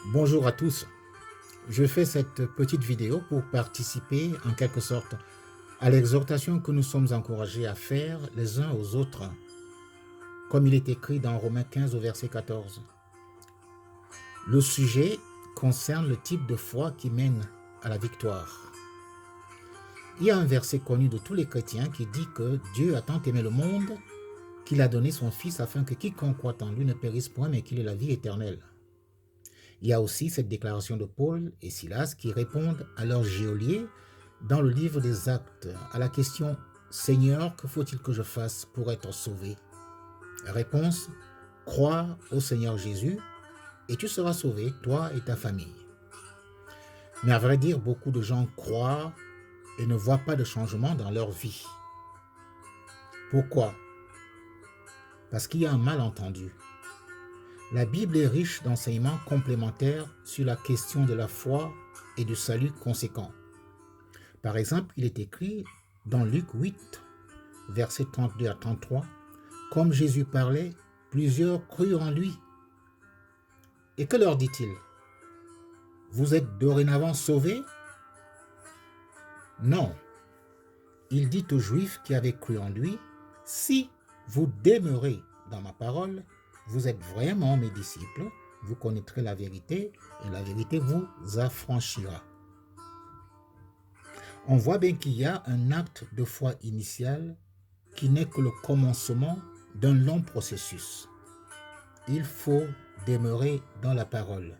Bonjour à tous. Je fais cette petite vidéo pour participer en quelque sorte à l'exhortation que nous sommes encouragés à faire les uns aux autres, comme il est écrit dans Romains 15 au verset 14. Le sujet concerne le type de foi qui mène à la victoire. Il y a un verset connu de tous les chrétiens qui dit que Dieu a tant aimé le monde qu'il a donné son Fils afin que quiconque croit en lui ne périsse point mais qu'il ait la vie éternelle. Il y a aussi cette déclaration de Paul et Silas qui répondent à leur geôlier dans le livre des Actes à la question « Seigneur, que faut-il que je fasse pour être sauvé ?» Réponse « Crois au Seigneur Jésus et tu seras sauvé, toi et ta famille. » Mais à vrai dire, beaucoup de gens croient et ne voient pas de changement dans leur vie. Pourquoi? Parce qu'il y a un malentendu. La Bible est riche d'enseignements complémentaires sur la question de la foi et du salut conséquent. Par exemple, il est écrit dans Luc 8, versets 32 à 33, « Comme Jésus parlait, plusieurs crurent en lui. » Et que leur dit-il? « Vous êtes dorénavant sauvés? » Non. Il dit aux Juifs qui avaient cru en lui, « Si vous demeurez dans ma parole, vous êtes vraiment mes disciples, vous connaîtrez la vérité et la vérité vous affranchira. » On voit bien qu'il y a un acte de foi initial qui n'est que le commencement d'un long processus. Il faut demeurer dans la parole.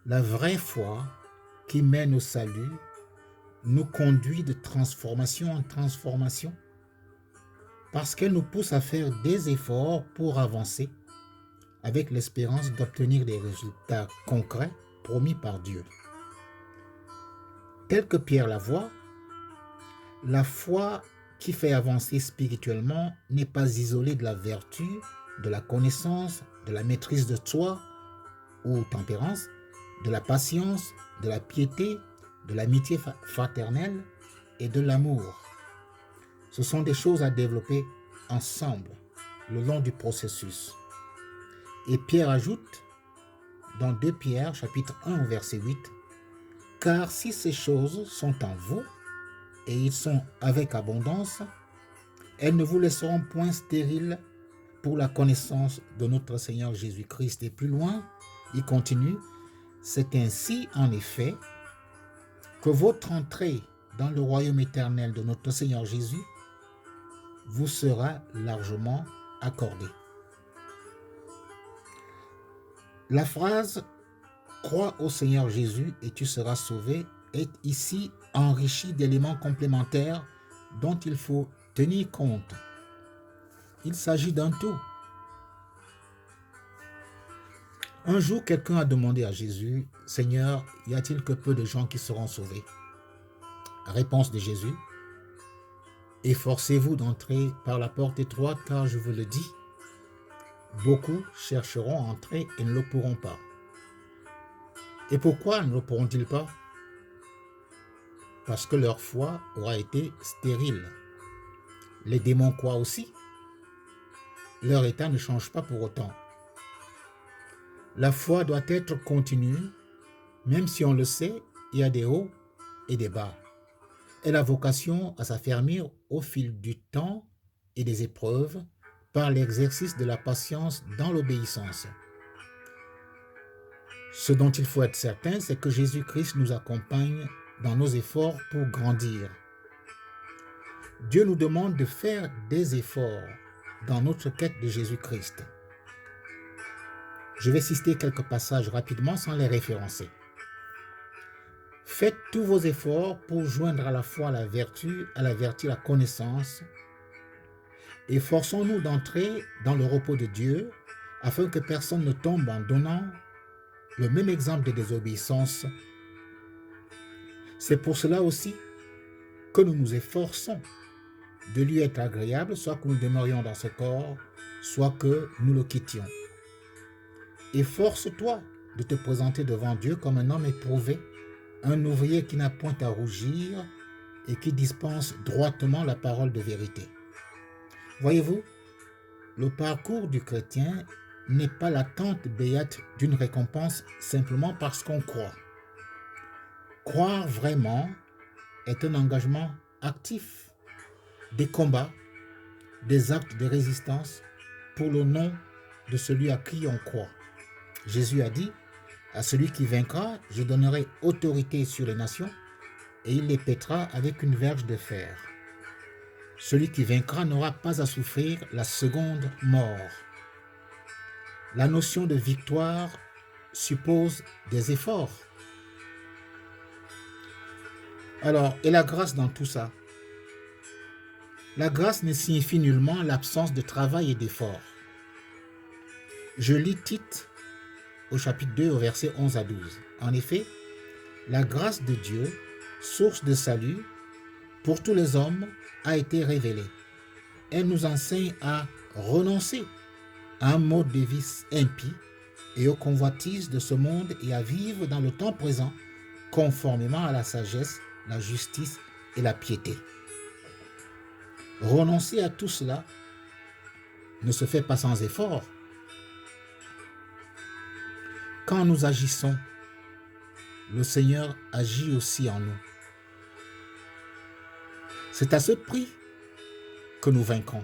La vraie foi qui mène au salut nous conduit de transformation en transformation parce qu'elle nous pousse à faire des efforts pour avancer avec l'espérance d'obtenir des résultats concrets promis par Dieu. Tel que Pierre la voit, la foi qui fait avancer spirituellement n'est pas isolée de la vertu, de la connaissance, de la maîtrise de soi ou tempérance, de la patience, de la piété, de l'amitié fraternelle et de l'amour. Ce sont des choses à développer ensemble le long du processus. Et Pierre ajoute dans 2 Pierre chapitre 1 verset 8, « Car si ces choses sont en vous, et ils sont avec abondance, elles ne vous laisseront point stériles pour la connaissance de notre Seigneur Jésus-Christ. » Et plus loin, il continue, « C'est ainsi en effet que votre entrée dans le royaume éternel de notre Seigneur Jésus vous sera largement accordée. » La phrase « Crois au Seigneur Jésus et tu seras sauvé » est ici enrichie d'éléments complémentaires dont il faut tenir compte. Il s'agit d'un tout. Un jour, quelqu'un a demandé à Jésus, « Seigneur, y a-t-il que peu de gens qui seront sauvés ?» Réponse de Jésus, « Efforcez-vous d'entrer par la porte étroite, car je vous le dis, beaucoup chercheront à entrer et ne le pourront pas. » Et pourquoi ne le pourront-ils pas? Parce que leur foi aura été stérile. Les démons croient aussi. Leur état ne change pas pour autant. La foi doit être continue, même si on le sait, il y a des hauts et des bas. Elle a vocation à s'affermir au fil du temps et des épreuves par l'exercice de la patience dans l'obéissance. Ce dont il faut être certain, c'est que Jésus-Christ nous accompagne dans nos efforts pour grandir. Dieu nous demande de faire des efforts dans notre quête de Jésus-Christ. Je vais citer quelques passages rapidement sans les référencer. Faites tous vos efforts pour joindre à la foi la vertu la connaissance. Efforçons-nous d'entrer dans le repos de Dieu afin que personne ne tombe en donnant le même exemple de désobéissance. C'est pour cela aussi que nous nous efforçons de lui être agréable, soit que nous demeurions dans ce corps, soit que nous le quittions. Efforce-toi de te présenter devant Dieu comme un homme éprouvé, un ouvrier qui n'a point à rougir et qui dispense droitement la parole de vérité. Voyez-vous, le parcours du chrétien n'est pas l'attente béate d'une récompense simplement parce qu'on croit. Croire vraiment est un engagement actif, des combats, des actes de résistance pour le nom de celui à qui on croit. Jésus a dit, à celui qui vaincra, je donnerai autorité sur les nations et il les pètera avec une verge de fer. Celui qui vaincra n'aura pas à souffrir la seconde mort. La notion de victoire suppose des efforts. Alors, et la grâce dans tout ça? La grâce ne signifie nullement l'absence de travail et d'effort. Je lis Tite au chapitre 2 au verset 11 à 12. En effet, la grâce de Dieu, source de salut pour tous les hommes, a été révélée. Elle nous enseigne à renoncer à un mode de vie impie et aux convoitises de ce monde et à vivre dans le temps présent conformément à la sagesse, la justice et la piété. Renoncer à tout cela ne se fait pas sans effort. Quand nous agissons, le Seigneur agit aussi en nous. C'est à ce prix que nous vaincrons.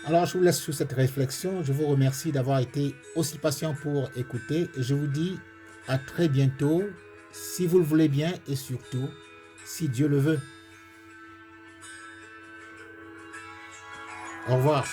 Alors, je vous laisse sur cette réflexion. Je vous remercie d'avoir été aussi patient pour écouter et je vous dis à très bientôt, si vous le voulez bien et surtout, si Dieu le veut. Au revoir.